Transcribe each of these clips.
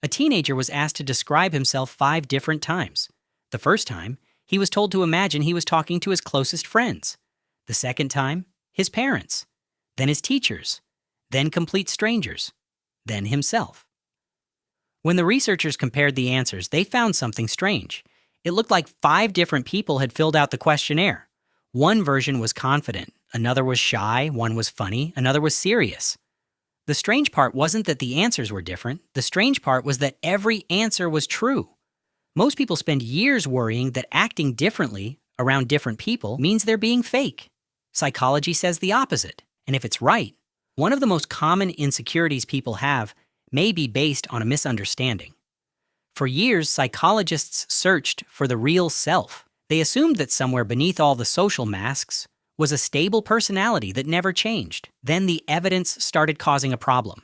A teenager was asked to describe himself 5 different times. The first time, he was told to imagine he was talking to his closest friends. The second time, his parents. Then his teachers. Then complete strangers. Then himself. When the researchers compared the answers, they found something strange. It looked like 5 different people had filled out the questionnaire. One version was confident, another was shy, one was funny, another was serious. The strange part wasn't that the answers were different. The strange part was that every answer was true. Most people spend years worrying that acting differently around different people means they're being fake. Psychology says the opposite. And if it's right, one of the most common insecurities people have may be based on a misunderstanding. For years, psychologists searched for the real self. They assumed that somewhere beneath all the social masks was a stable personality that never changed. Then the evidence started causing a problem.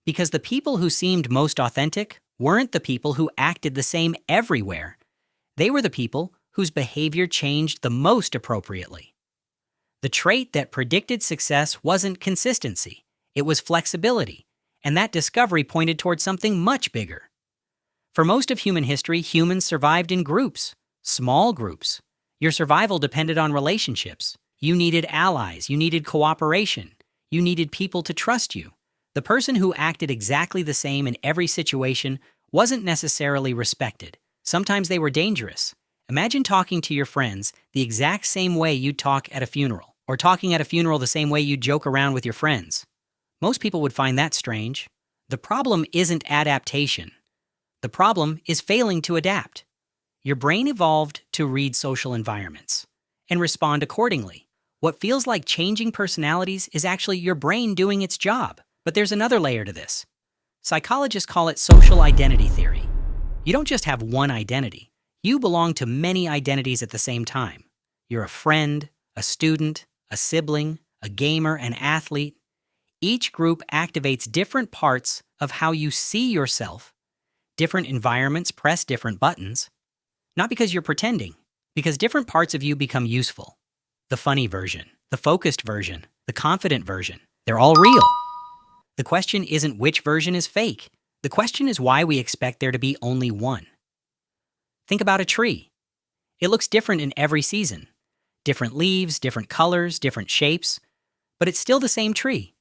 Because the people who seemed most authentic weren't the people who acted the same everywhere. They were the people whose behavior changed the most appropriately. The trait that predicted success wasn't consistency, it was flexibility, and that discovery pointed toward something much bigger. For most of human history, humans survived in groups, small groups. Your survival depended on relationships. You needed allies, you needed cooperation, you needed people to trust you. The person who acted exactly the same in every situation wasn't necessarily respected. Sometimes they were dangerous. Imagine talking to your friends the exact same way you'd talk at a funeral, or talking at a funeral the same way you'd joke around with your friends. Most people would find that strange. The problem isn't adaptation. The problem is failing to adapt. Your brain evolved to read social environments and respond accordingly. What feels like changing personalities is actually your brain doing its job. But there's another layer to this. Psychologists call it social identity theory. You don't just have one identity. You belong to many identities at the same time. You're a friend, a student, a sibling, a gamer, an athlete. Each group activates different parts of how you see yourself. Different environments press different buttons. Not because you're pretending, because different parts of you become useful. The funny version, the focused version, the confident version, they're all real. The question isn't which version is fake. The question is why we expect there to be only one. Think about a tree. It looks different in every season. Different leaves, different colors, different shapes, but it's still the same tree.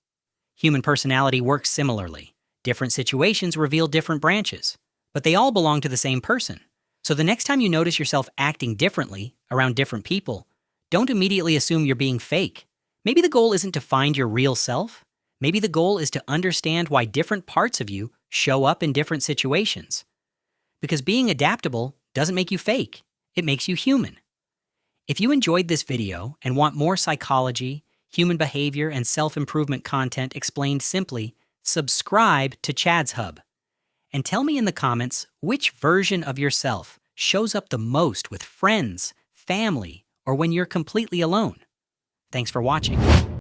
Human personality works similarly. Different situations reveal different branches, but they all belong to the same person. So the next time you notice yourself acting differently around different people, don't immediately assume you're being fake. Maybe the goal isn't to find your real self. Maybe the goal is to understand why different parts of you show up in different situations. Because being adaptable doesn't make you fake. It makes you human. If you enjoyed this video and want more psychology, human behavior, and self-improvement content explained simply, subscribe to Chad's Hub. And tell me in the comments which version of yourself shows up the most with friends, family, or when you're completely alone. Thanks for watching.